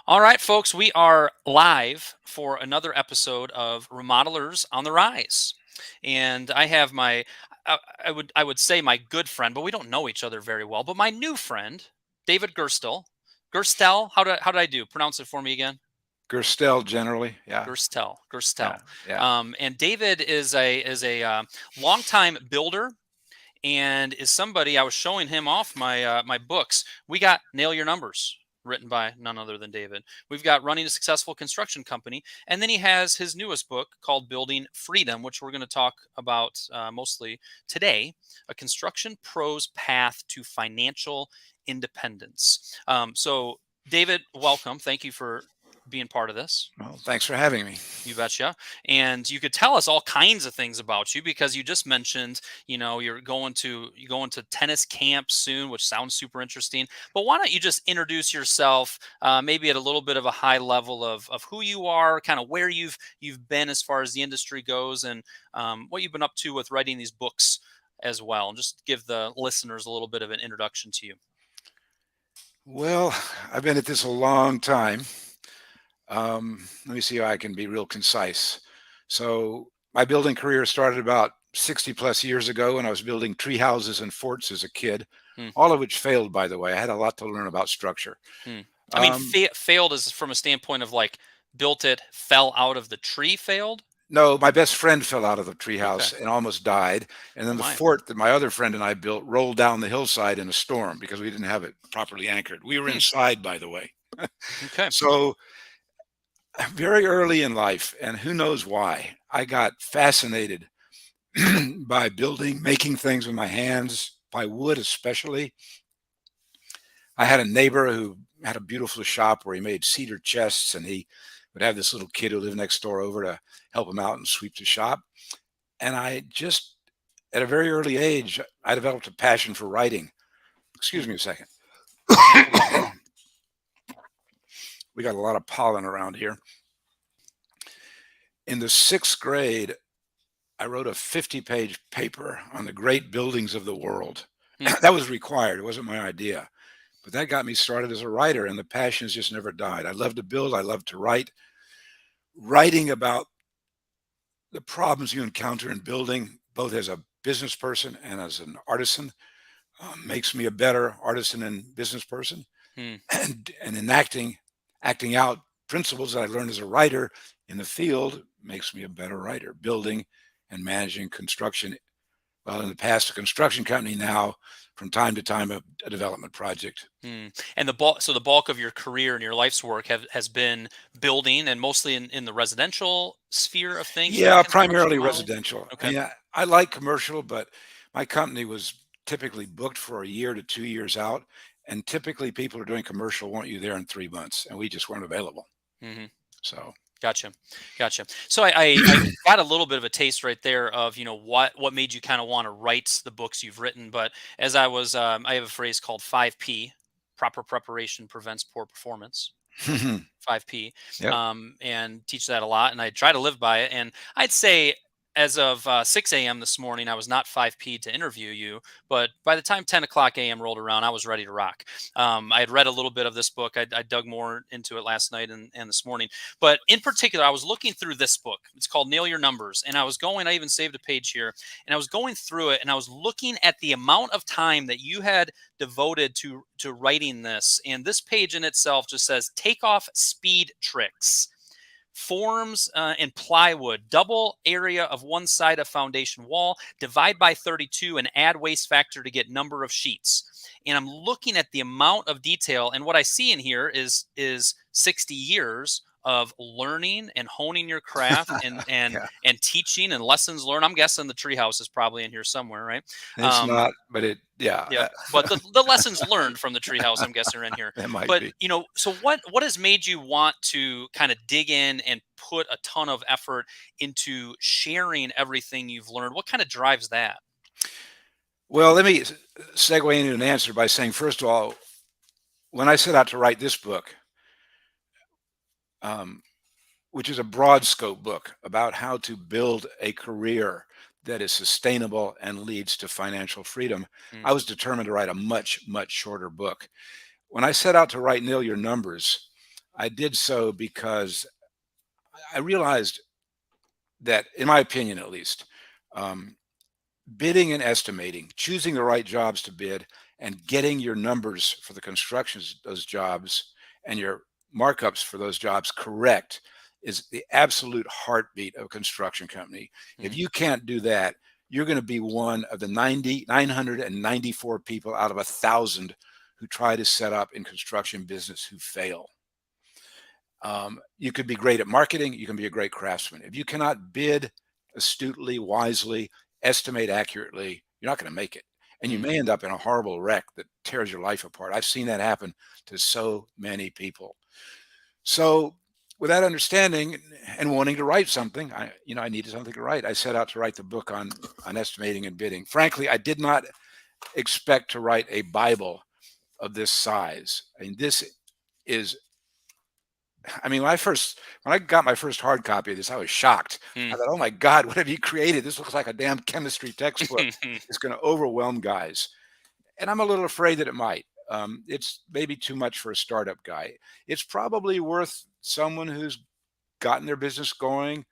All right, folks, we are live for another episode of Remodelers on the Rise. And I have I would say my good friend, but we don't know each other very well, but my new friend, David Gerstel. Gerstel, how did I do? Pronounce it for me again. Gerstel generally, yeah, Gerstel, yeah, Gerstel. yeah. And David is a longtime builder and is somebody I was showing him off my books. We got Nail Your Numbers, written by none other than David. We've got Running a Successful Construction Company, and then he has his newest book called Building Freedom, which we're going to talk about mostly today. A construction pro's path to financial independence. So, David, welcome. Thank you for being part of this. Well, thanks for having me. You betcha. And you could tell us all kinds of things about you because you just mentioned, you're going to tennis camp soon, which sounds super interesting. But why don't you just introduce yourself, maybe at a little bit of a high level of who you are, kind of where you've been as far as the industry goes, and what you've been up to with writing these books as well, and just give the listeners a little bit of an introduction to you. Well, I've been at this a long time. Let me see how I can be real concise. So, my building career started about 60 plus years ago when I was building tree houses and forts as a kid, Hmm. all of which failed, by the way. I had a lot to learn about structure. Hmm. I mean, Um, failed is from a standpoint of like built it, fell out of the tree, failed. no, my best friend fell out of the Okay. treehouse and almost died. And Oh then the my. fort that my other friend and I built rolled down the hillside in a storm because we didn't have it properly anchored. We were Hmm. inside, by the way. Okay. So, very early in life, and who knows why, I got fascinated by building, making things with my hands, by wood especially. I had a neighbor who had a beautiful shop where he made cedar chests, and he would have this little kid who lived next door over to help him out and sweep the shop. And I just, at a very early age, I developed a passion for writing. Hmm. Excuse me a second. No problem. We got a lot of pollen around here. In the sixth grade, I wrote a 50-page paper on the great buildings of the world. Hmm. That was required. It wasn't my idea. But that got me started as a writer, and the passion has just never died. I love to build. I love to write. Writing about the problems you encounter in building, both as a business person and as an artisan, makes me a better artisan and business person. Hmm. And in acting out principles that I learned as a writer in the field makes me a better writer. Building and managing construction. Well, in the past, a construction company. Now, from time to time, a development project. Hmm. And the bulk of your career and your life's work has been building, and mostly in the residential sphere of things, maybe Yeah, construction primarily wise. residential. I Okay. mean, I like commercial, but my company was typically booked for a year to 2 years out. And typically, people who are doing commercial want you there in 3 months, and we just weren't available. Hmm. So, Gotcha. Gotcha. So I got a little bit of a taste right there of, what made you kind of want to write the books you've written. But as I have a phrase called 5P, proper preparation prevents poor performance. 5P, yep. and teach that a lot. And I try to live by it. And I'd say as of 6 a.m. this morning, I was not 5P to interview you, but by the time 10 o'clock a.m. rolled around, I was ready to rock. I had read a little bit of this book. I dug more into it last night and this morning. But in particular, I was looking through this book. It's called Nail Your Numbers. And I even saved a page here, and I was going through it and I was looking at the amount of time that you had devoted to writing this. And this page in itself just says takeoff speed tricks, forms and plywood, double area of one side of foundation wall, divide by 32 and add waste factor to get number of sheets. And I'm looking at the amount of detail, and what I see in here is 60 years of learning and honing your craft and and Yeah, and teaching and lessons learned. I'm guessing the treehouse is probably in here somewhere, right? it's um, not, but yeah, Yep. But the lessons learned from the treehouse, I'm guessing, are in here. it might But be. so what has made you want to kind of dig in and put a ton of effort into sharing everything you've learned? What kind of drives that? Well, let me segue into an answer by saying, first of all, when I set out to write this book, um, which is a broad scope book about how to build a career that is sustainable and leads to financial freedom, Mm, I was determined to write a much, much shorter book. When I set out to write Nail Your Numbers, I did so because I realized that, in my opinion at least, um, bidding and estimating, choosing the right jobs to bid, and getting your numbers for the constructions those jobs and your markups for those jobs correct is the absolute heartbeat of a construction company. If Mm, you can't do that, you're going to be one of the 994 people out of 1,000 who try to set up in construction business who fail. You could be great at marketing. You can be a great craftsman. If you cannot bid astutely, wisely, estimate accurately, you're not going to make it. And you mm, may end up in a horrible wreck that tears your life apart. I've seen that happen to so many people. So, with that understanding and wanting to write something, I needed something to write. I set out to write the book on estimating and bidding. Frankly, I did not expect to write a Bible of this size. I mean, this is I mean, when I got my first hard copy of this, I was shocked. I mm. thought, "Oh my God, what have you created? This looks like a damn chemistry textbook. It's going to overwhelm guys." And I'm a little afraid that it might. It's maybe too much for a startup guy. It's probably worth someone who's gotten their business going,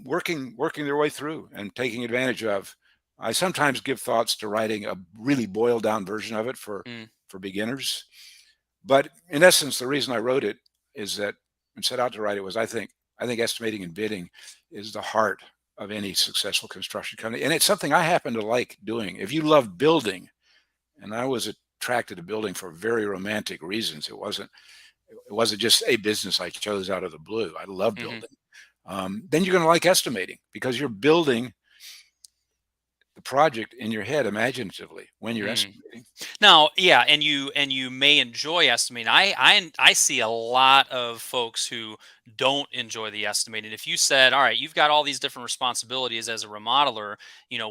working their way through and taking advantage of. I sometimes give thoughts to writing a really boiled down version of it Mm, for beginners. But in essence, the reason I wrote it is that and set out to write it was I think estimating and bidding is the heart of any successful construction company. And it's something I happen to like doing. If you love building, and I was attracted to building for very romantic reasons. It wasn't just a business I chose out of the blue. I love mhm. building. Then you're going to like estimating because you're building the project in your head imaginatively when you're Mm. estimating. Now, yeah, and you may enjoy estimating. I see a lot of folks who don't enjoy the estimating. If you said, "All right, you've got all these different responsibilities as a remodeler,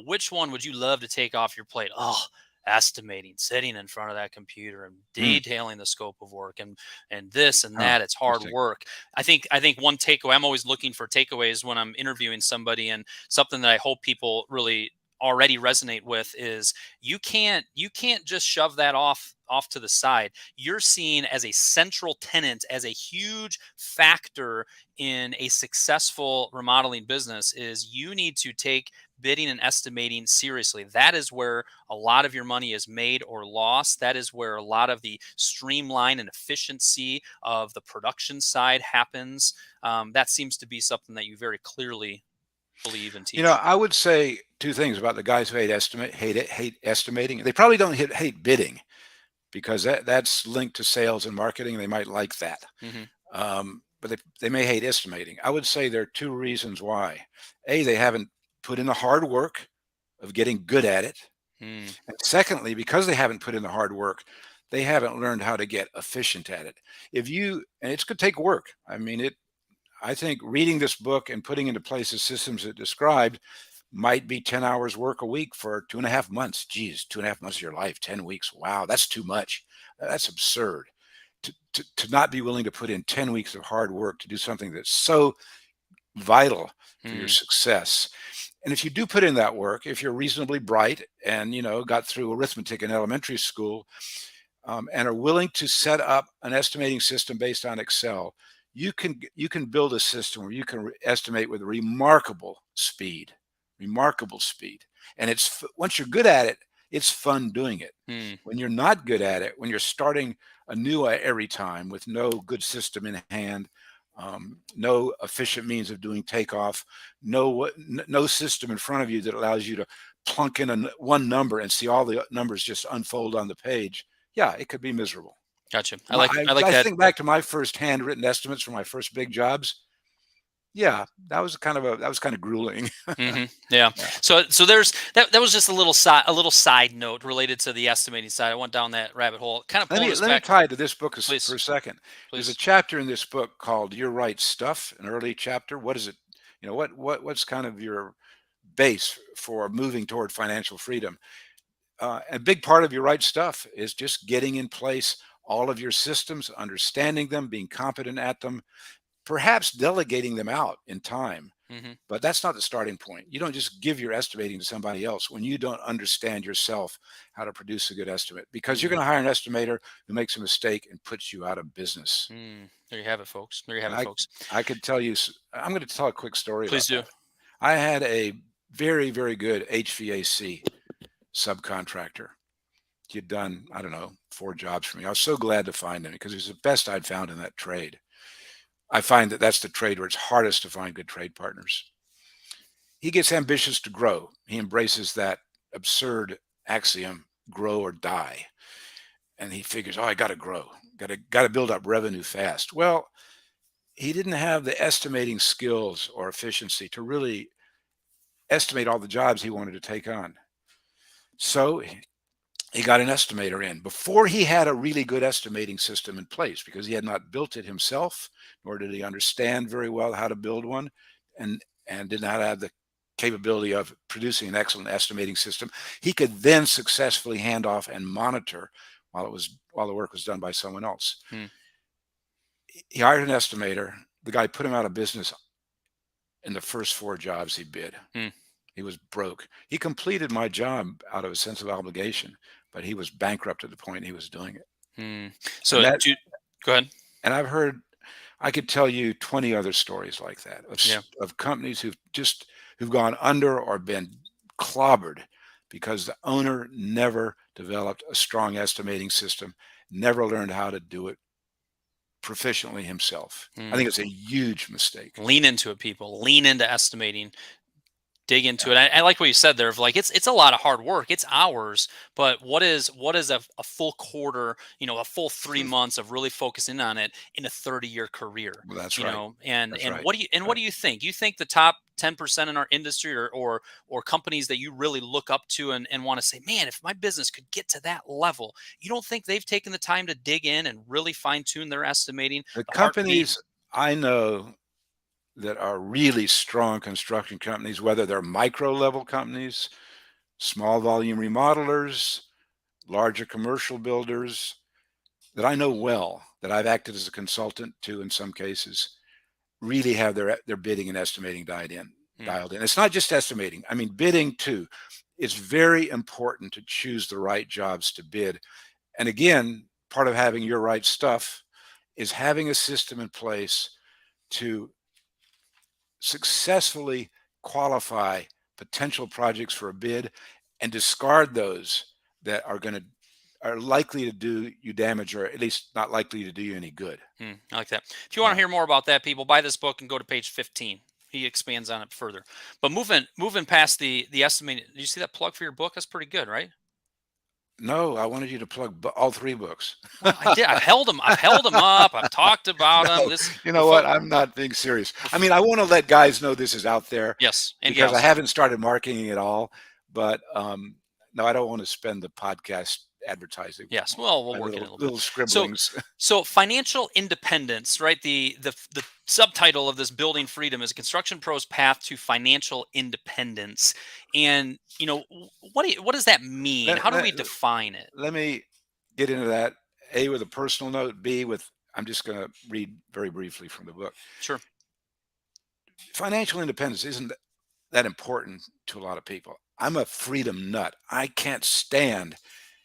which one would you love to take off your plate?" Oh, estimating, sitting in front of that computer and Hmm. detailing the scope of work and this and Oh, that. It's hard interesting. work. I think one takeaway. I'm always looking for takeaways when I'm interviewing somebody, and something that I hope people really already resonate with is you can't just shove that off to the side. You're seen as a central tenant, as a huge factor in a successful remodeling business. Is you need to take bidding and estimating seriously. That is where a lot of your money is made or lost. That is where a lot of the streamline and efficiency of the production side happens. That seems to be something that you very clearly believe and teach. I would say two things about the guys who hate estimating. They probably don't hate bidding because that's linked to sales and marketing. They might like that. Hmm. But they may hate estimating. I would say there are two reasons why. A, they haven't put in the hard work of getting good at it. Mm, And secondly, because they haven't put in the hard work, they haven't learned how to get efficient at it. And it's going to take work. I think reading this book and putting into place the systems it described might be 10 hours work a week for 2.5 months. Geez, 2.5 months of your life, 10 weeks. Wow, that's too much. That's absurd. To not be willing to put in 10 weeks of hard work to do something that's so vital for your mm, success. And if you do put in that work, if you're reasonably bright and got through arithmetic in elementary school, and are willing to set up an estimating system based on Excel, you can build a system where you can estimate with remarkable speed. And once you're good at it, it's fun doing it. mm. When you're not good at it, when you're starting anew every time with no good system in hand, no efficient means of doing takeoff, no system in front of you that allows you to plunk in one number and see all the numbers just unfold on the page. Yeah, it could be miserable. Gotcha. I My like I I like I that. think back to my first handwritten estimates for my first big jobs. Yeah, that was kind of grueling. Yeah. Yeah. So there's that was just a little side note related to the estimating side. I went down that rabbit hole, kind of Let pulling me us let me back. tie it to this book for Please, a second. There's a please. chapter in this book called "Your Right Stuff," an early chapter. What is it? What's kind of your base for moving toward financial freedom? A big part of your right stuff is just getting in place all of your systems, understanding them, being competent at them, perhaps delegating them out in time. Hmm. But that's not the starting point. You don't just give your estimating to somebody else when you don't understand yourself how to produce a good estimate, because you're Mm. going to hire an estimator who makes a mistake and puts you out of business. Mm. There you have it, folks. There you have And it, folks. I could tell you, I'm going to tell a quick story Please about do. that. I had a very, very good HVAC subcontractor. He had done, I don't know, 4 jobs for me. I was so glad to find him because he was the best I'd found in that trade. I find that that's the trade where it's hardest to find good trade partners. He gets ambitious to grow. He embraces that absurd axiom, grow or die. And he figures, oh, I got to grow, got to build up revenue fast. Well, he didn't have the estimating skills or efficiency to really estimate all the jobs he wanted to take on. So he got an estimator in before he had a really good estimating system in place, because he had not built it himself, nor did he understand very well how to build one, and did not have the capability of producing an excellent estimating system. He could then successfully hand off and monitor while the work was done by someone else. Mm. He hired an estimator. The guy put him out of business in the first 4 jobs he bid. Mm. He was broke. He completed my job out of a sense of obligation, but he was bankrupt at the point he was doing it. Mm. And So, that go ahead. and I could tell you 20 other stories like that Yeah. of companies who've gone under or been clobbered because the owner never developed a strong estimating system, never learned how to do it proficiently himself. I Mm. think it's a huge mistake. Lean into it, people. Lean into estimating. Dig into Yeah. it. I like what you said there of like it's a lot of hard work. It's hours, but what is a full quarter, a full 3 months of really focusing on it in a 30-year career, Well, that's right. and That's right. what Right. do you think? You think the top 10% in our industry or companies that you really look up to and want to say, man, if my business could get to that level, you don't think they've taken the time to dig in and really fine tune their estimating, The the heartbeat? companies I know that are really strong construction companies, whether they're micro level companies, small volume remodelers, larger commercial builders, that I know well, that I've acted as a consultant to in some cases, really have their bidding and estimating Mm. dialed in. It's not just estimating. I mean, bidding too. It's very important to choose the right jobs to bid. And again, part of having your right stuff is having a system in place to successfully qualify potential projects for a bid and discard those that are likely to do you damage, or at least not likely to do you any good. I like that. If you want to Yeah. hear more about that, people, buy this book and go to page 15. He expands on it further. But moving past the estimating, did you see that plug for your book? That's pretty good, right? No, I wanted you to plug all 3 books. Well, I did. I've held them. I've held them up. I've talked about them. No, This you the know what? folk. I'm not being serious. I The, mean, I wanna let guys know this is out there yes, and because I gals. haven't started marketing at all, but, no, I don't wanna spend the podcast advertising Yes. Well, we'll my work it in a little little bit. little So, scribblings. financial independence, right? The subtitle of this building freedom is construction pros path to financial independence. And what does that mean? Let How do let we define it? let me get into that, A, with a personal note, B, with I'm just gonna read very briefly from the book. Sure. Financial independence isn't that important to a lot of people. I'm a freedom nut. I can't stand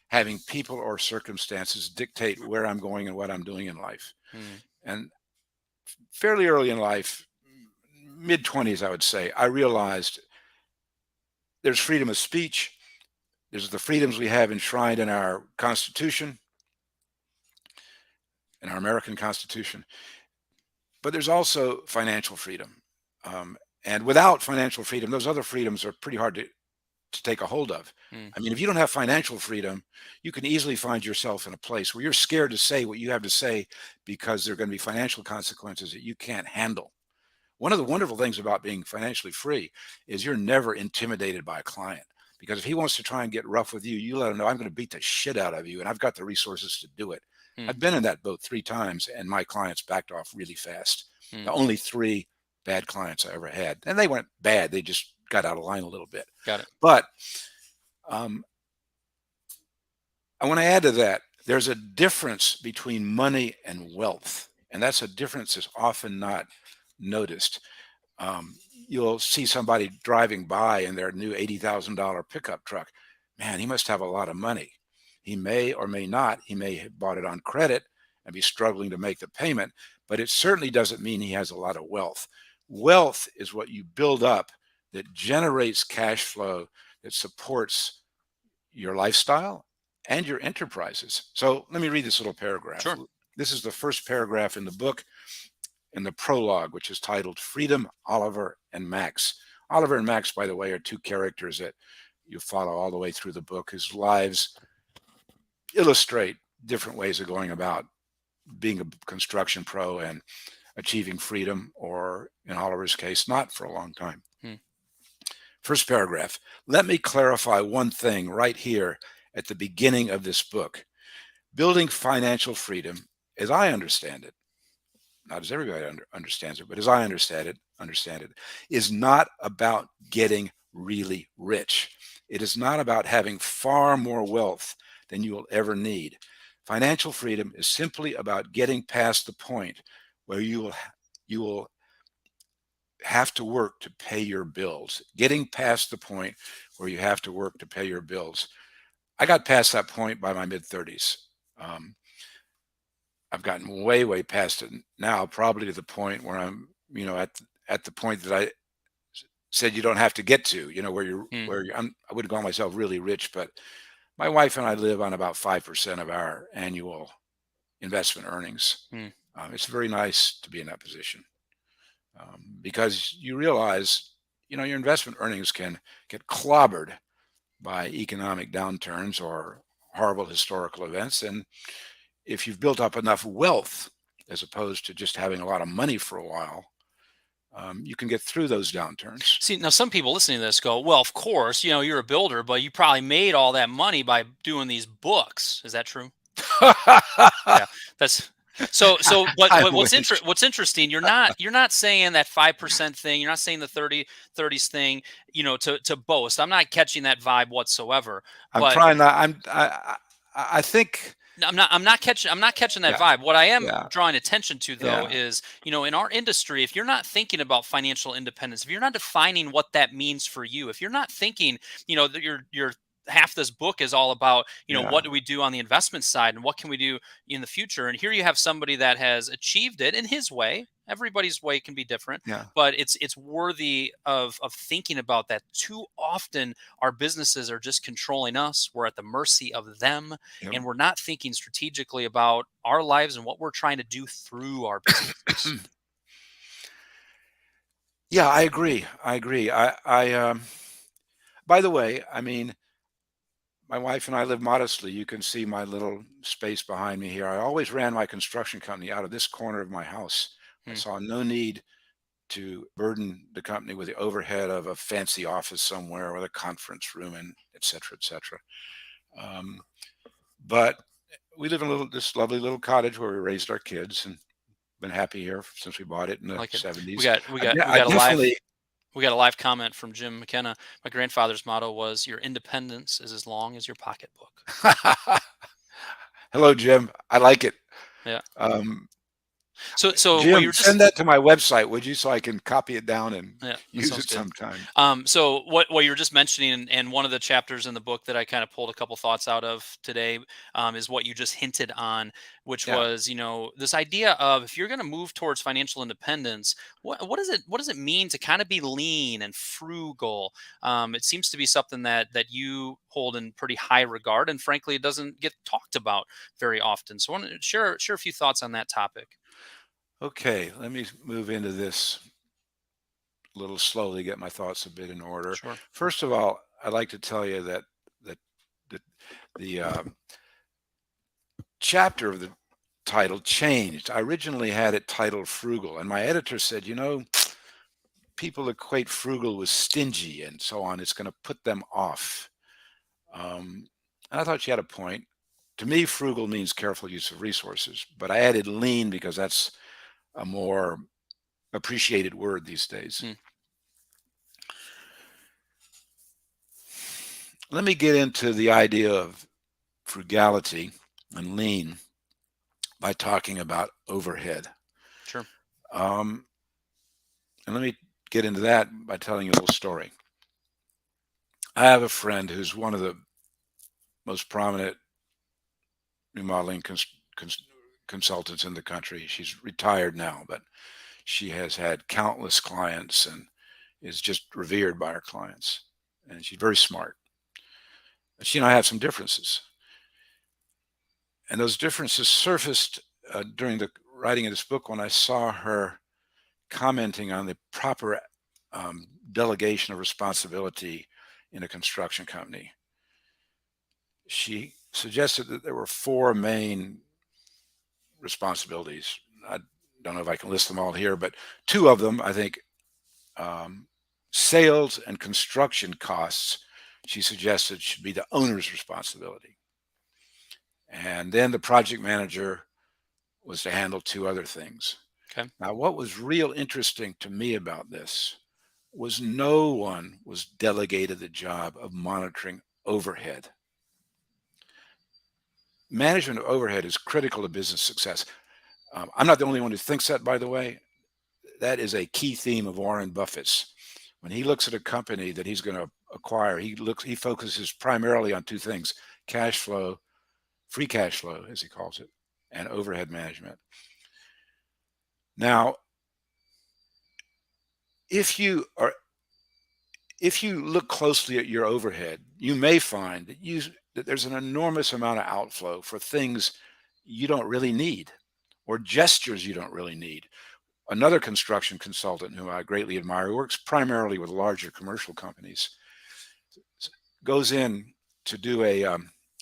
having people or circumstances dictate where I'm going and what I'm doing in life. Mm. And fairly early in life, mid 20s, I would say, I realized there's freedom of speech, there's the freedoms we have enshrined in our Constitution, in our American Constitution, but there's also financial freedom. And without financial freedom, those other freedoms are pretty hard to take a hold of. Mm. I mean, if you don't have financial freedom, you can easily find yourself in a place where you're scared to say what you have to say because there are going to be financial consequences that you can't handle. One of the wonderful things about being financially free is you're never intimidated by a client, because if he wants to try and get rough with you, you let him know, I'm going to beat the shit out of you and I've got the resources to do it. Mm. I've been in that boat 3 times and my clients backed off really fast. Mm. The only 3 bad clients I ever had, and they weren't bad, they just got out of line a little bit. Got it. But um, I want to add to that, there's a difference between money and wealth, and that's a difference that's often not noticed. You'll see somebody driving by in their new $80,000 pickup truck. Man, he must have a lot of money. He may or may not. He may have bought it on credit and be struggling to make the payment, but it certainly doesn't mean he has a lot of wealth. Wealth is what you build up that generates cash flow that supports your lifestyle and your enterprises. So let me read this little paragraph. Sure. This is the first paragraph in the book, in the prologue, which is titled Freedom, Oliver, and Max. Oliver and Max, by the way, are two characters that you follow all the way through the book, whose lives illustrate different ways of going about being a construction pro and achieving freedom, or in Oliver's case, not for a long time. Hmm. First paragraph. Let me clarify one thing right here at the beginning of this book. Building financial freedom, as I understand it, not as everybody understands it, but as I understand it, is not about getting really rich. It is not about having far more wealth than you will ever need. Financial freedom is simply about getting past the point where you will have to work to pay your bills. Getting past the point where you have to work to pay your bills. I got past that point by my mid 30s. Um, I've gotten way, way past it now, probably to the point where I'm, at the point that I said you don't have to get to, Hmm. I wouldn't call myself really rich, but my wife and I live on about 5% of our annual investment earnings. Hmm. It's very nice to be in that position, because you realize, your investment earnings can get clobbered by economic downturns or horrible historical events. And if you've built up enough wealth, as opposed to just having a lot of money for a while, you can get through those downturns. See, now some people listening to this go, well, of course, you're a builder, but you probably made all that money by doing these books. Is that true? Yeah, that's so. But I what's wish. what's interesting? You're not saying that 5% thing. You're not saying the 30s thing. To boast. I'm not catching that vibe whatsoever. I'm But trying not. I think. no, I'm not catching that Yeah. vibe. What I am Yeah. drawing attention to though Yeah. is, in our industry, if you're not thinking about financial independence, if you're not defining what that means for you, if you're not thinking, that you're half this book is all about, Yeah. what do we do on the investment side and what can we do in the future? And here you have somebody that has achieved it in his way. Everybody's way can be different, Yeah. but it's worthy of thinking about that. Too often our businesses are just controlling us. We're at the mercy of them, Yeah. and we're not thinking strategically about our lives and what we're trying to do through our businesses. Yeah, I agree. I agree. By the way, I mean, my wife and I live modestly. You can see my little space behind me here. I always ran my construction company out of this corner of my house. I Hmm. saw no need to burden the company with the overhead of a fancy office somewhere with a conference room and et cetera, et cetera. Um, but we live in this lovely little cottage where we raised our kids, and been happy here since we bought it in I the like it. We 70s. got we I, got de- we I got a live definitely. we got a live comment from Jim McKenna. My grandfather's motto was, "Your independence is as long as your pocketbook." Hello, Jim. I like it. Yeah. Um, So what Jim, you're send just that to my website, would you, so I can copy it down and Yeah, that use sounds it good. sometime? So what you were just mentioning, and one of the chapters in the book that I kind of pulled a couple thoughts out of today, is what you just hinted on, which Yeah, was, this idea of, if you're going to move towards financial independence, what does it mean to kind of be lean and frugal? It seems to be something that you hold in pretty high regard, and frankly, it doesn't get talked about very often. So I want to share a few thoughts on that topic. okay, let me move into this a little slowly, get my thoughts a bit in order. Sure. First of all, I'd like to tell you that the, the chapter of the title changed. I originally had it titled Frugal, and my editor said, people equate frugal with stingy and so on. It's going to put them off. And I thought she had a point. To me, frugal means careful use of resources, but I added lean because that's a more appreciated word these days. Hmm. Let me get into the idea of frugality and lean by talking about overhead. Sure. And let me get into that by telling you a little story. I have a friend who's one of the most prominent remodeling cons- consultants in the country. She's retired now, but she has had countless clients and is just revered by her clients. And she's very smart. And she and I have some differences. And those differences surfaced during the writing of this book when I saw her commenting on the proper delegation of responsibility in a construction company. She suggested that there were four main responsibilities. I don't know if I can list them all here, but two of them, I think, um, sales and construction costs, she suggested should be the owner's responsibility. And then the project manager was to handle two other things. Okay. Now, what was real interesting to me about this was no one was delegated the job of monitoring overhead. Management of overhead is critical to business success. I'm not the only one who thinks that, by the way. That is a key theme of Warren Buffett's. When he looks at a company that he's going to acquire, he focuses primarily on two things: cash flow, free cash flow, as he calls it, and overhead management. Now, if you are if you look closely at your overhead, you may find that there's an enormous amount of outflow for things you don't really need or gestures you don't really need. Another construction consultant who I greatly admire, who works primarily with larger commercial companies, goes in to do a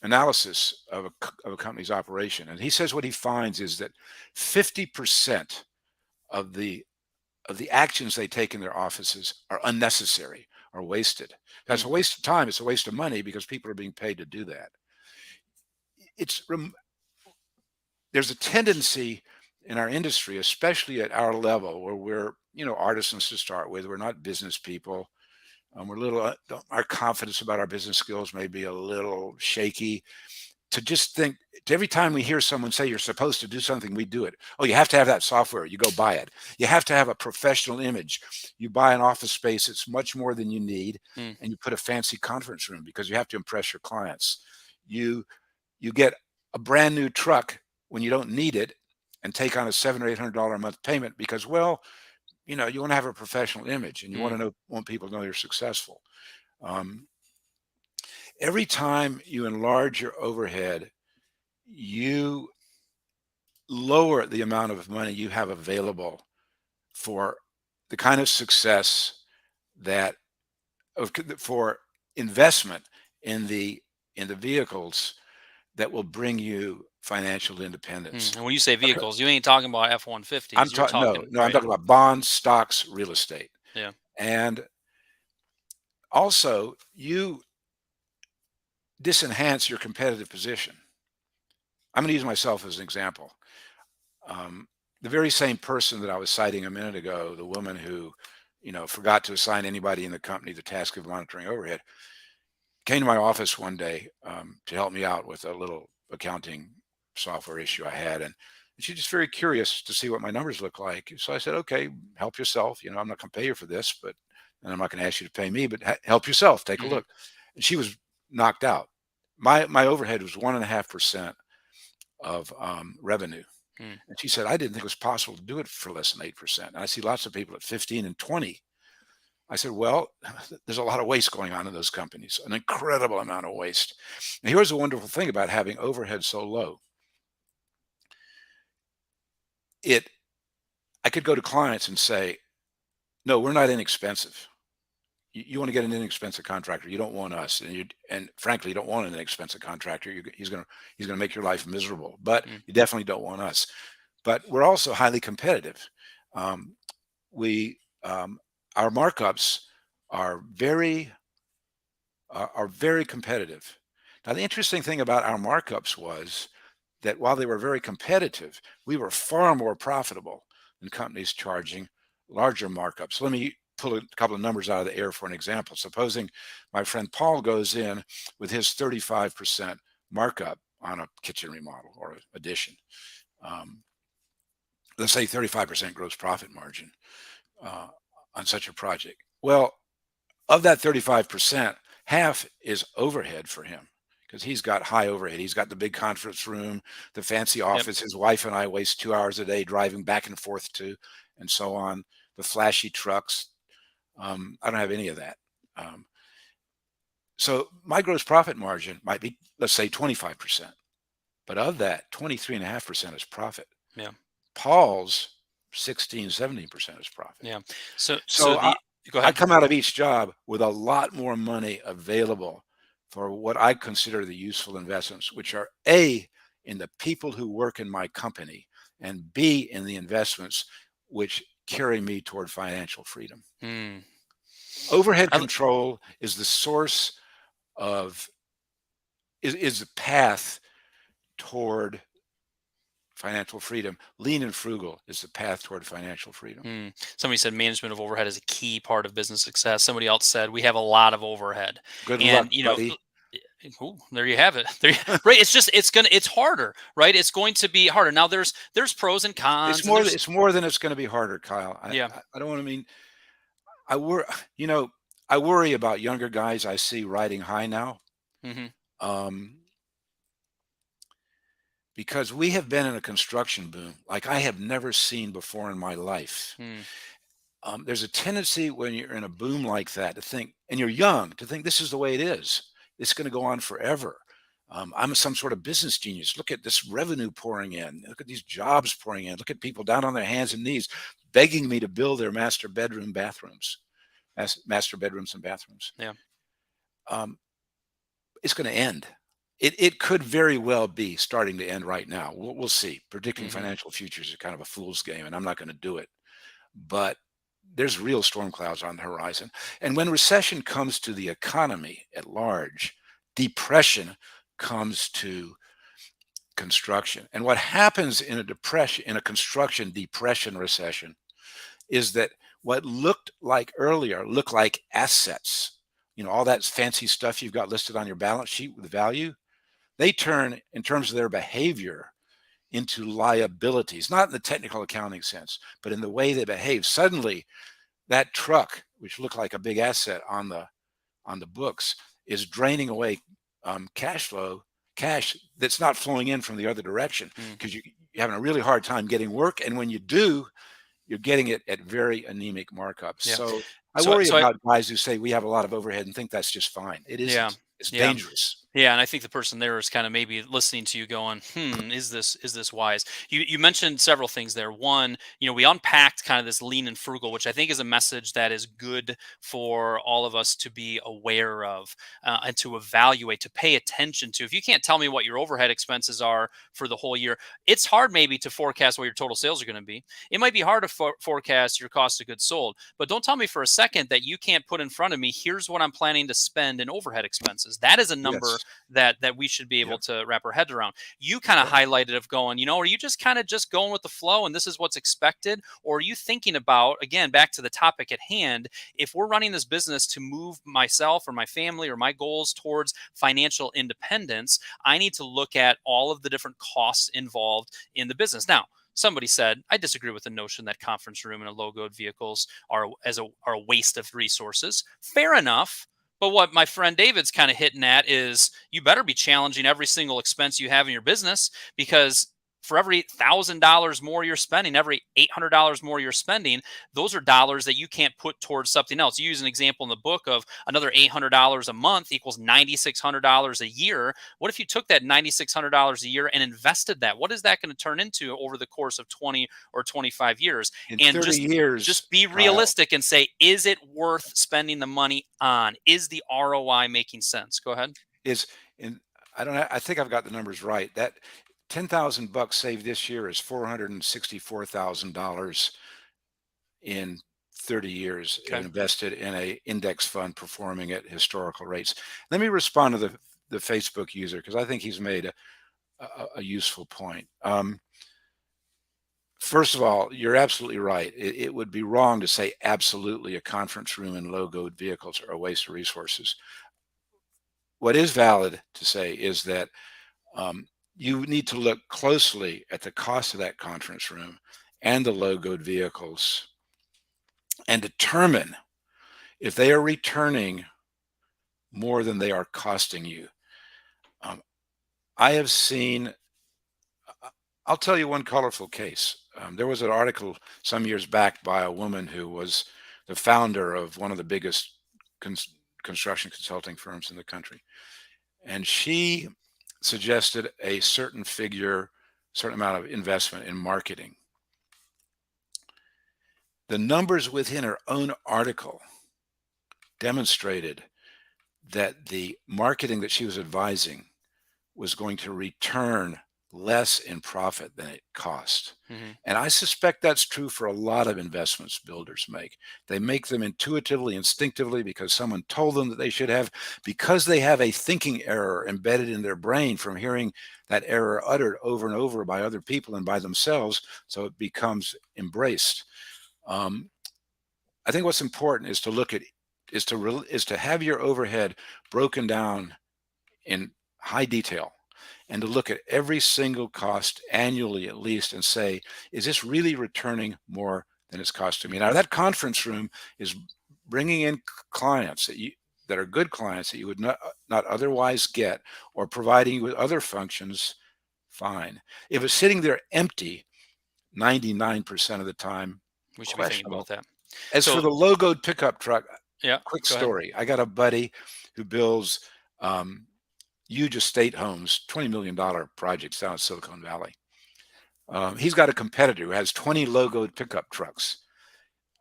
analysis of a company's operation, and he says what he finds is that 50% of the actions they take in their offices are unnecessary or wasted. That's Mm, a waste of time. It's a waste of money because people are being paid to do that. It's there's a tendency in our industry, especially at our level, where we're artisans to start with. We're not business people. We're a little. Our confidence about our business skills may be a little shaky. To just think, to every time we hear someone say you're supposed to do something, we do it. Oh, you have to have that software. You go buy it. You have to have a professional image. You buy an office space. It's much more than you need, mm, and you put a fancy conference room because you have to impress your clients. You you get a brand new truck when you don't need it, and take on a $700 or $800 a month payment because, well, you want to have a professional image and you mm, want people to know you're successful. Um, every time you enlarge your overhead, you lower the amount of money you have available for the kind of success that for investment in the vehicles that will bring you financial mm. independence. And when you say Okay, vehicles, you ain't talking about I'm F-150s. You're talking no, talking, no, I'm right? talking about bonds, stocks, real estate. Yeah. And also, you disenhance your competitive position. I'm going to use myself as an example. Um, the very same person that I was citing a minute ago, the woman who, forgot to assign anybody in the company the task of monitoring overhead, came to my office one day to help me out with a little accounting software issue I had, and she's just very curious to see what my numbers look like. So I said, "Okay, help yourself. I'm not going to pay you for this, but and I'm not going to ask you to pay me, but help yourself. Take a Hmm. look." And she was knocked out. My overhead was 1.5% of revenue. Mm, And she said, I didn't think it was possible to do it for less than 8%. And I see lots of people at 15 and 20. I said, well, there's a lot of waste going on in those companies, an incredible amount of waste. And here's the wonderful thing about having overhead so low. It I could go to clients and say, no, we're not inexpensive. You want to get an inexpensive contractor. You don't want us. And frankly, you don't want an inexpensive contractor. He's going to make your life miserable, but mm, you definitely don't want us. But we're also highly competitive. Um, we our markups are very competitive. Now, the interesting thing about our markups was that while they were very competitive, we were far more profitable than companies charging larger markups. Let me pull a couple of numbers out of the air for an example. Supposing my friend Paul goes in with his 35% markup on a kitchen remodel or addition. Um, let's say 35% gross profit margin uh, on such a project? Well, of that 35%, half is overhead for him because he's got high overhead. He's got the big conference room, the fancy Yep. office his wife and I waste 2 hours a day driving back and forth to, and so on. The flashy trucks. I don't have any of that. Um, so my gross profit margin might be, let's say, 25%. But of that, 23.5% is profit. Yeah. Paul's 16, 17% is profit. Yeah. So So the go I ahead. come out of each job with a lot more money available for what I consider the useful investments, which are A, in the people who work in my company, and B, in the investments which carry me toward financial freedom. Hmm. Overhead I, control is the source of, is the path toward financial freedom. Lean and frugal is the path toward financial freedom. Somebody said management of overhead is a key part of business success. Somebody else said we have a lot of overhead, Good and luck, buddy. ooh, there you have it. Right. It's harder, right? It's going to be harder. Now there's pros and It's cons, and more. there's It's more than it's going to be harder, Kyle. yeah. I don't want to mean. I worry. You know, I worry about younger guys I see riding high now, Hmm. um, because we have been in a construction boom like I have never seen before in my life. Mm, There's a tendency when you're in a boom like that to think, and you're young, to think this is the way it is. It's going to go on forever. I'm some sort of business genius. Look at this revenue pouring in. Look at these jobs pouring in. Look at people down on their hands and knees begging me to build their master bedrooms and bathrooms. yeah. Um, it's going to end. It could very well be starting to end right now. We'll see. Predicting Hmm. financial futures is kind of a fool's game, and I'm not going to do it. But there's real storm clouds on the horizon. And when recession comes to the economy at large, depression comes to construction. And what happens in a depression, in a construction depression recession, is that what looked like earlier look like assets. You know, all that fancy stuff you've got listed on your balance sheet with value, they turn in terms of their behavior into liabilities, not in the technical accounting sense, but in the way they behave. Suddenly, that truck, which looked like a big asset on the books, is draining away cash that's not flowing in from the other direction Mm, because you're having a really hard time getting work, and when you do, you're getting it at very anemic markups. yeah. So I So worry so I about guys who say we have a lot of overhead and think that's just fine. It yeah. isn't. It's Yeah. dangerous. Yeah, and I think the person there is kind of maybe listening to you going, is this wise? You mentioned several things there. One, we unpacked kind of this lean and frugal, which I think is a message that is good for all of us to be aware of and to evaluate, to pay attention to. If you can't tell me what your overhead expenses are for the whole year, it's hard maybe to forecast what your total sales are going to be. It might be hard to forecast your cost of goods sold, but don't tell me for a second that you can't put in front of me, here's what I'm planning to spend in overhead expenses. That is a number Yes. that we should be able Yep. to wrap our head around. You kind of Yep. highlighted of going, are you just kind of just going with the flow and this is what's expected? Or are you thinking about, again, back to the topic at hand, if we're running this business to move myself or my family or my goals towards financial independence, I need to look at all of the different costs involved in the business. Now, somebody said, I disagree with the notion that conference room and logoed vehicles are a waste of resources. Fair enough. But what my friend David's kind of hitting at is you better be challenging every single expense you have in your business, because for every $1,000 more you're spending, every $800 more you're spending, those are dollars that you can't put towards something else. You use an example in the book of another $800 a month equals $9,600 a year. What if you took that $9,600 a year and invested that? What is that going to turn into over the course of 20 or 25 years? In And 30 years, just be Kyle, realistic and say, is it worth spending the money on? Is the ROI making sense? Go ahead. is in I don't I think I've got the numbers right. That 10,000 bucks saved this year is $464,000 in 30 years Okay. invested in a index fund performing at historical rates. Let me respond to the Facebook user because I think he's made a useful point. First of all, you're absolutely right. It would be wrong to say absolutely a conference room and logoed vehicles are a waste of resources. What is valid to say is that um, you need to look closely at the cost of that conference room and the logoed vehicles and determine if they are returning more than they are costing you. Um, I have seen, I'll tell you one colorful case. There was an article some years back by a woman who was the founder of one of the biggest cons- construction consulting firms in the country. And she suggested a certain figure, certain amount of investment in marketing. The numbers within her own article demonstrated that the marketing that she was advising was going to return less in profit than it cost. Hmm. And I suspect that's true for a lot of investments builders make. They make them intuitively, instinctively, because someone told them that they should have, because they have a thinking error embedded in their brain from hearing that error uttered over and over by other people and by themselves, so it becomes embraced. Um, I think what's important is to look at is to have your overhead broken down in high detail and to look at every single cost annually at least and say, is this really returning more than it's costing me? Now that conference room is bringing in clients that are good clients that you would not otherwise get, or providing you with other functions. Fine. If it's sitting there empty 99% of the time, We should be thinking about questionable. that. As for So, the logoed pickup truck, yeah, quick go ahead. story. I got a buddy who builds um, huge estate homes, $20 million projects down in Silicon Valley. He's got a competitor who has 20 logoed pickup trucks.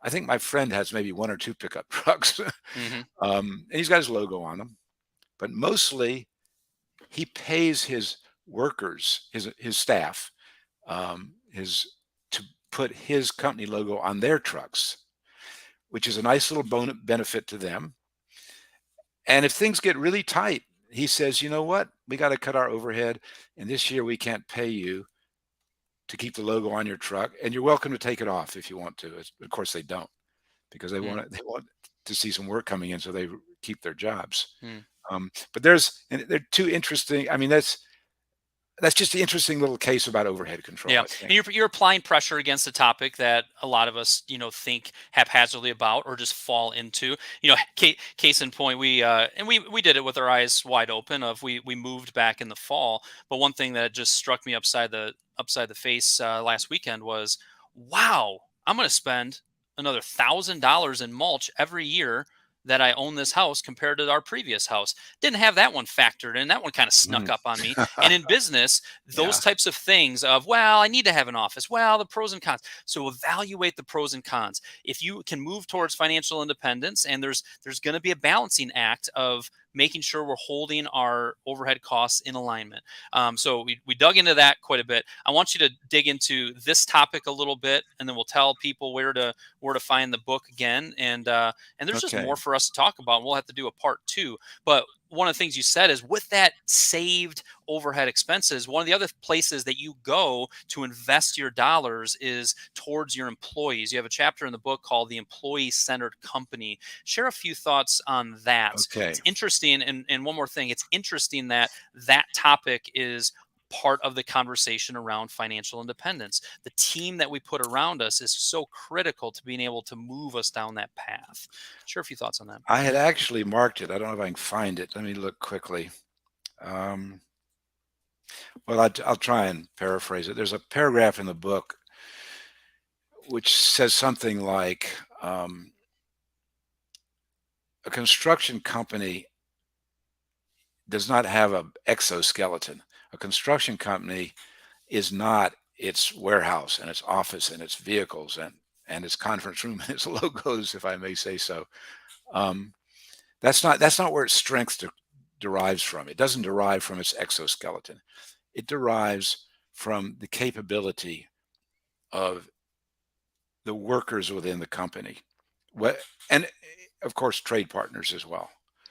I think my friend has maybe one or two pickup trucks, Hmm. and he's got his logo on them. But mostly, he pays his workers, his staff, his to put his company logo on their trucks, which is a nice little benefit to them. And if things get really tight, he says, you know what? We got to cut our overhead. And this year we can't pay you to keep the logo on your truck. And you're welcome to take it off if you want to. Of course, they don't, because they want to see some work coming in so they keep their jobs. Mm. But they're two interesting. I mean, that's just the interesting little case about overhead control, Yeah, I and think. you're applying pressure against a topic that a lot of us, think haphazardly about or just fall into. Case in point, we did it with our eyes wide open. Of we moved back in the fall, but one thing that just struck me upside the face last weekend was, wow, I'm going to spend another $1,000 in mulch every year that I own this house compared to our previous house. Didn't have that one factored in. That one kind of snuck Mm. up on me. And in business, those Yeah. types of things of, well, I need to have an office, well, the pros and cons. So evaluate the pros and cons. If you can move towards financial independence, and there's going to be a balancing act of making sure we're holding our overhead costs in alignment. So we dug into that quite a bit. I want you to dig into this topic a little bit, and then we'll tell people where to find the book again. And there's just Okay. more for us to talk about. We'll have to do a part two. But one of the things you said is, with that saved overhead expenses, one of the other places that you go to invest your dollars is towards your employees. You have a chapter in the book called The Employee Centered Company. Share a few thoughts on that. Okay. It's interesting. And one more thing, it's interesting that that topic is part of the conversation around financial independence. The team that we put around us is so critical to being able to move us down that path. Share a few thoughts on that. I had actually marked it. I don't know if I can find it. Let me look quickly. Um, well, I'll try and paraphrase it. There's a paragraph in the book which says something like, a construction company does not have an exoskeleton. A construction company is not its warehouse and its office and its vehicles and its conference room and its logos, if I may say so. Um, that's not where its strength derives from. It doesn't derive from its exoskeleton. It derives from the capability of the workers within the company, what, and of course trade partners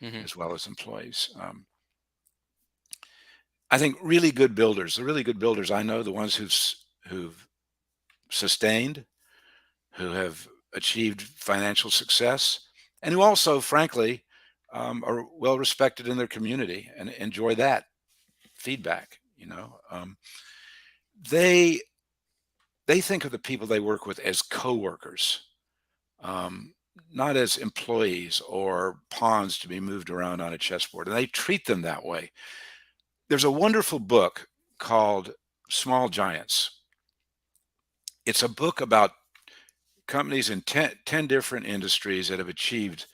Hmm. as well as employees. I think really good builders, the really good builders I know, the ones who've sustained, who have achieved financial success, and who also, frankly, are well respected in their community and enjoy that feedback. They they think of the people they work with as coworkers, um, not as employees or pawns to be moved around on a chessboard. And they treat them that way. There's a wonderful book called Small Giants. It's a book about companies in 10 different industries that have achieved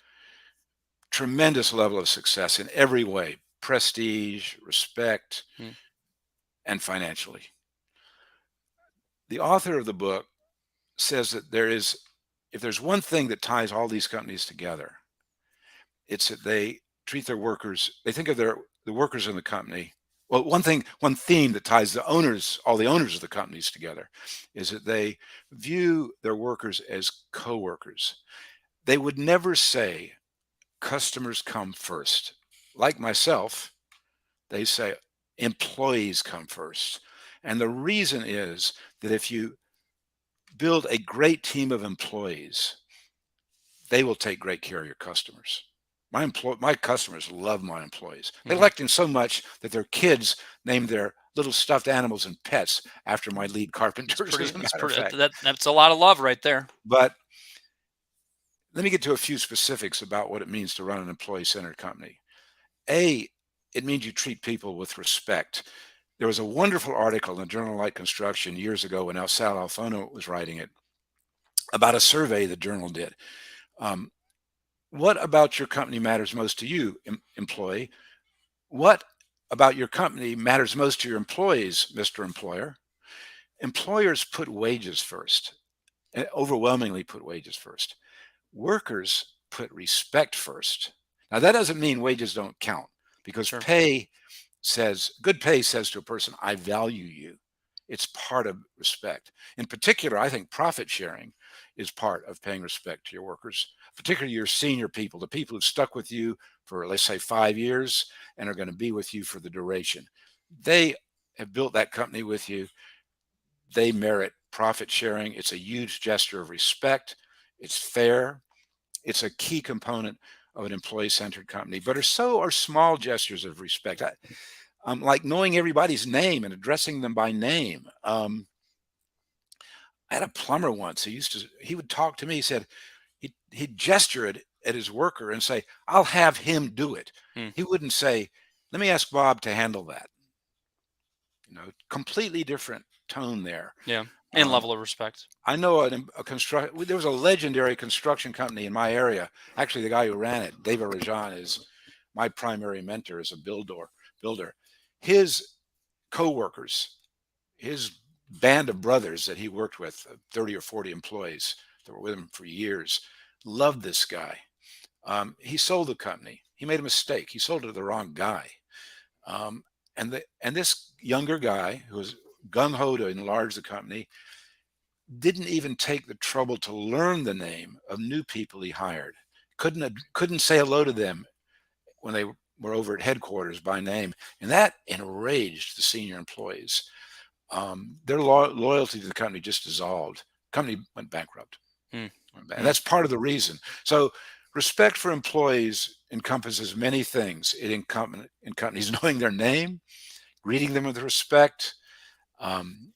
tremendous level of success in every way: prestige, respect, Mm. and financially. The author of the book says that if there's one thing that ties all these companies together, it's that they treat their workers, they think of the workers in the company. Well, one theme that ties all the owners of the companies together is that they view their workers as co-workers. They would never say customers come first. Like myself, they say employees come first. And the reason is that if you build a great team of employees, they will take great care of your customers. My customers love my employees. They Hmm. like them so much that their kids name their little stuffed animals and pets after my lead It's carpenters, pretty. as a It's matter of pretty. fact. That's a lot of love right there. But let me get to a few specifics about what it means to run an employee-centered company. A, it means you treat people with respect. There was a wonderful article in the Journal of Light Construction years ago when Sal Alfono was writing it about a survey the journal did. Um, what about your company matters most to you, employee? What about your company matters most to your employees, Mr. Employer? Employers put wages first, overwhelmingly put wages first. Workers put respect first. Now, that doesn't mean wages don't count, because Sure. good pay says to a person, I value you. It's part of respect. In particular, I think profit sharing is part of paying respect to your workers, particularly your senior people, the people who've stuck with you for, let's say, 5 years and are going to be with you for the duration. They have built that company with you. They merit profit sharing. It's a huge gesture of respect. It's fair. It's a key component of an employee-centered company, but so are small gestures of respect. Like knowing everybody's name and addressing them by name. I had a plumber once. He would talk to me. He said he'd gesture at his worker and say, "I'll have him do it." Mm. He wouldn't say, "Let me ask Bob to handle that." Completely different tone there. Yeah. And Um, level of respect. I know there was a legendary construction company in my area. Actually, the guy who ran it, David Rajan, is my primary mentor as a builder. His coworkers, his band of brothers that he worked with, 30 or 40 employees that were with him for years, loved this guy. He sold the company. He made a mistake. He sold it to the wrong guy. Um, and this younger guy who was gung ho to enlarge the company didn't even take the trouble to learn the name of new people he hired. Couldn't say hello to them when they were over at headquarters by name, and that enraged the senior employees. Their loyalty to the company just dissolved. Company went bankrupt, Mm. and Mm. that's part of the reason. So, respect for employees encompasses many things. In companies knowing their name, greeting them with respect, um,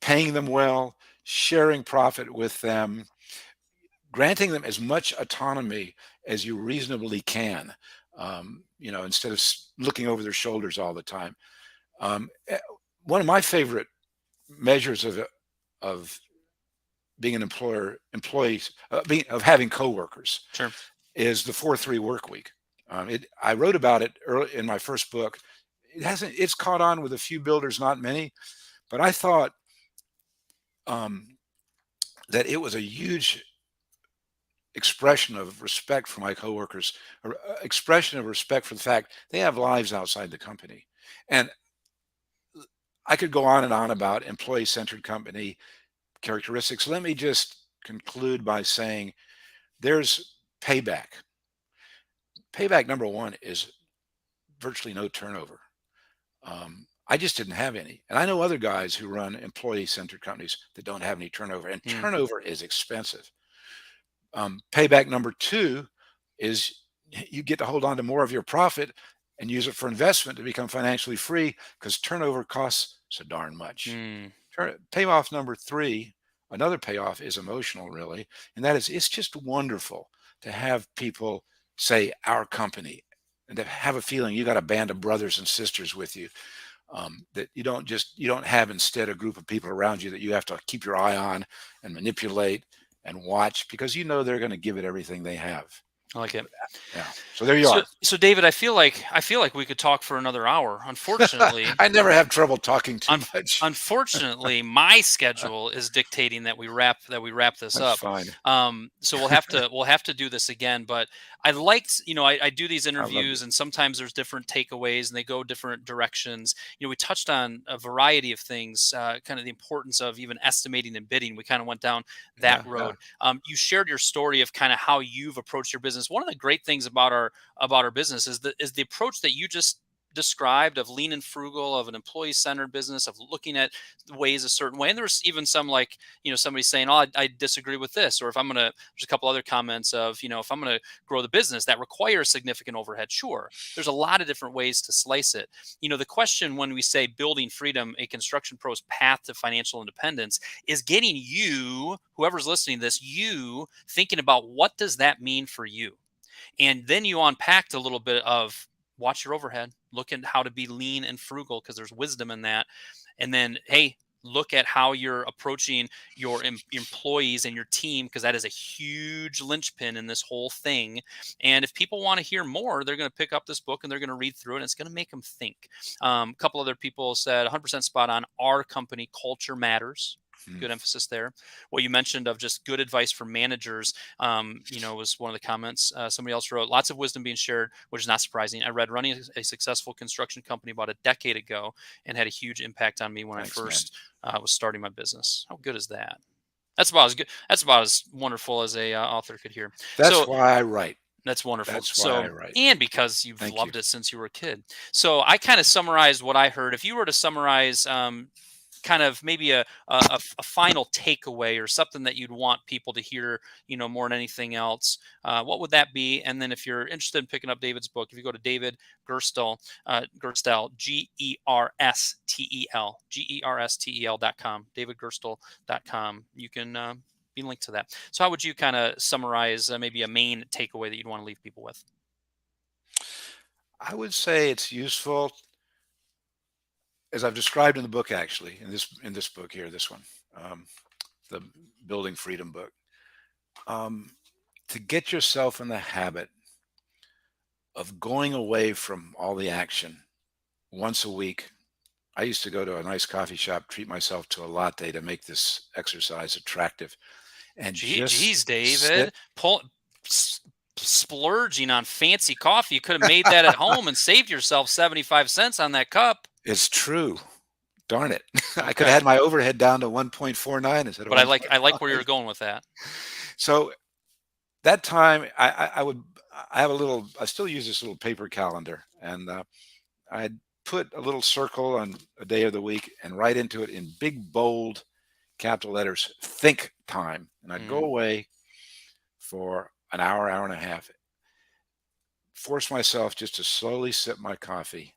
paying them well, sharing profit with them, granting them as much autonomy as you reasonably can. Instead of looking over their shoulders all the time. Um, eh, One of my favorite measures of being an employee, of having coworkers, Sure. is the 4-3 work week. I wrote about it early in my first book. It's caught on with a few builders, not many, but I thought um, that it was a huge expression of respect for my coworkers, or expression of respect for the fact they have lives outside the company. And I could go on and on about employee-centered company characteristics. Let me just conclude by saying there's payback. Payback number one is virtually no turnover. I just didn't have any. And I know other guys who run employee-centered companies that don't have any turnover, and Mm. turnover is expensive. Payback number two is you get to hold on to more of your profit and use it for investment to become financially free, because turnover costs so darn much. Mm. Payoff number three Another payoff is emotional, really, and that is it's just wonderful to have people say our company and to have a feeling you got a band of brothers and sisters with you, that you don't have instead a group of people around you that you have to keep your eye on and manipulate and watch because you know they're going to give it everything they have. I like it. Yeah. So there you So, are. so David, I feel like we could talk for another hour. Unfortunately, I never have trouble talking too un- much. unfortunately, my schedule is dictating that we wrap this That's up. fine. So we'll have to do this again. But I liked, I do these I loved interviews, it. and sometimes there's different takeaways, and they go different directions. We touched on a variety of things, kind of the importance of even estimating and bidding. We kind of went down that Yeah, yeah, road. You shared your story of kind of how you've approached your business. One of the great things about our business is the approach that you just described of lean and frugal, of an employee centered business, of looking at ways a certain way. And there's even some, like, somebody saying, oh, I disagree with this. Or if I'm going to, there's a couple other comments of, if I'm going to grow the business that requires significant overhead, sure, there's a lot of different ways to slice it. The question when we say building freedom, a construction pro's path to financial independence, is getting you, whoever's listening to this, you thinking about what does that mean for you. And then you unpacked a little bit of watch your overhead, look at how to be lean and frugal because there's wisdom in that. And then, hey, look at how you're approaching your employees and your team because that is a huge linchpin in this whole thing. And if people want to hear more, they're going to pick up this book and they're going to read through it, and it's going to make them think. A couple other people said 100% spot on. Our company culture matters. mm, Good emphasis there. What you mentioned of just good advice for managers, was one of the comments. Somebody else wrote, lots of wisdom being shared, which is not surprising. I read running a successful construction company about a decade ago and had a huge impact on me when I thanks, man. first was starting my business. How good is that? That's about as good. That's about as wonderful as a author could hear. That's So why I write. that's wonderful. That's why So, I write. and because you've Thank you. loved it since you were a kid. So I kind of summarized what I heard. If you were to summarize, kind of maybe a final takeaway or something that you'd want people to hear, more than anything else, what would that be? And then if you're interested in picking up David's book, if you go to David Gerstel, Gerstel, GERSTEL.com, davidgerstel.com, you can be linked to that. So how would you kind of summarize maybe a main takeaway that you'd want to leave people with? I would say it's useful, as I've described in the book, actually, in this book here, this one, um, the Building Freedom book, um, to get yourself in the habit of going away from all the action once a week. I used to go to a nice coffee shop, treat myself to a latte to make this exercise attractive, and just Geez, sit. David, s- splurging on fancy coffee. You could have made that at home and saved yourself 75 cents on that cup. It's true. Darn it. I could have Okay. had my overhead down to 1.49 instead of But I like where you're 1.5. going with that. So that time I have a little, I still use this little paper calendar, and I'd put a little circle on a day of the week and write into it in big, bold capital letters, think time. And I'd go Mm, away for an hour, hour and a half, force myself just to slowly sip my coffee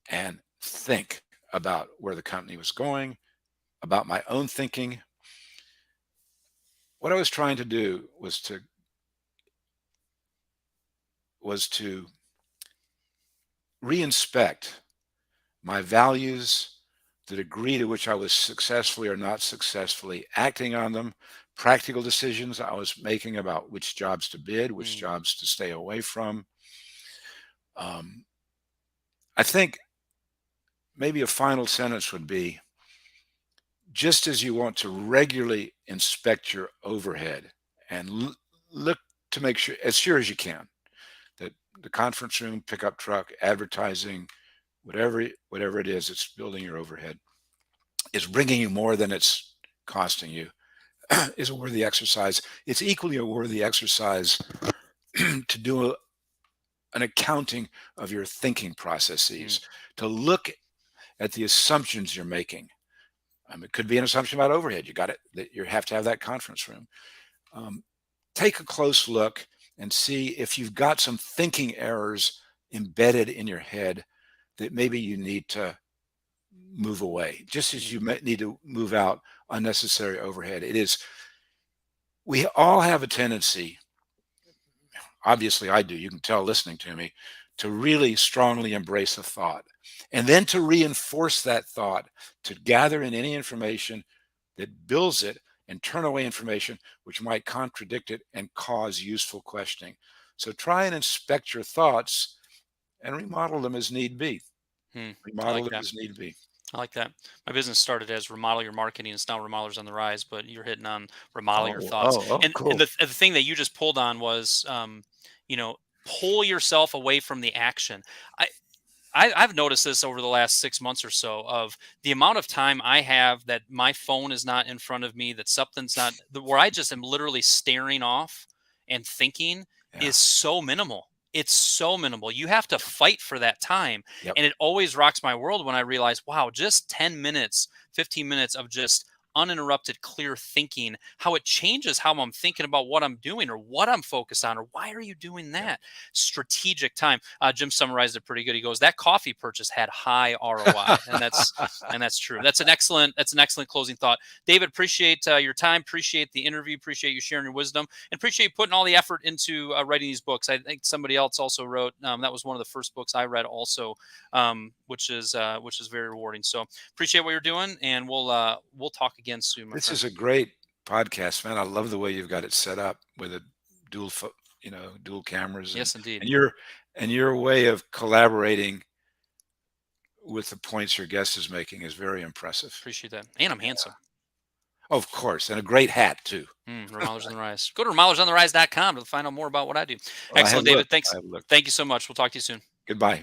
and think about where the company was going, about my own thinking. What I was trying to do was to reinspect my values, the degree to which I was successfully or not successfully acting on them, practical decisions I was making about which jobs to bid, which mm, jobs to stay away from. Um, I think maybe a final sentence would be, just as you want to regularly inspect your overhead and look to make sure, as sure as you can, that the conference room, pickup truck, advertising, whatever it is that's building your overhead, is bringing you more than it's costing you, is a worthy exercise. It's equally a worthy exercise to do an accounting of your thinking mm, processes, to look at the assumptions you're making. It could be an assumption about overhead. You got it. That you have to have that conference room. Um, Take a close look and see if you've got some thinking errors embedded in your head that maybe you need to move away, just as Mhm. you need to move out unnecessary overhead. It is, we all have a tendency, obviously I do, you can tell listening to me, to really strongly embrace a thought and then to reinforce that thought, to gather in any information that builds it and turn away information which might contradict it and cause useful questioning. So try and inspect your thoughts and remodel them as need be. Hmm. I Remodel like them that. as need be. I like that. My business started as remodel your marketing. It's now remodelers on the rise, but you're hitting on remodel your Oh, thoughts. oh, oh, And cool. the thing that you just pulled on was, you know, pull yourself away from the action. I, I've noticed this over the last 6 months or so of the amount of time I have that my phone is not in front of me, that something's not, where I just am literally staring off and thinking Yeah. is so minimal. It's so minimal. You have to fight for that time. Yep. And it always rocks my world when I realize, wow, just 10 minutes, 15 minutes of just uninterrupted, clear thinking, how it changes how I'm thinking about what I'm doing or what I'm focused on or why are you doing Yep. that? Strategic time. Jim summarized it pretty good. He goes, "That coffee purchase had high ROI," and that's true. That's an excellent closing thought. David, appreciate your time. Appreciate the interview. Appreciate you sharing your wisdom, and appreciate you putting all the effort into writing these books. I think somebody else also wrote. That was one of the first books I read, also, which is very rewarding. So appreciate what you're doing, and we'll talk again soon, my This friend. is a great podcast, man. I love the way you've got it set up with a dual cameras, Yes, indeed. and your way of collaborating with the points your guest is making is very impressive. Appreciate that, and I'm handsome. Of course, and a great hat too. Remodelers on the Rise. Go to remodelersuntherise.com to find out more about what I do. Well, I have Excellent, David. looked. Thanks. I have looked. Thank you so much. We'll talk to you soon. Goodbye.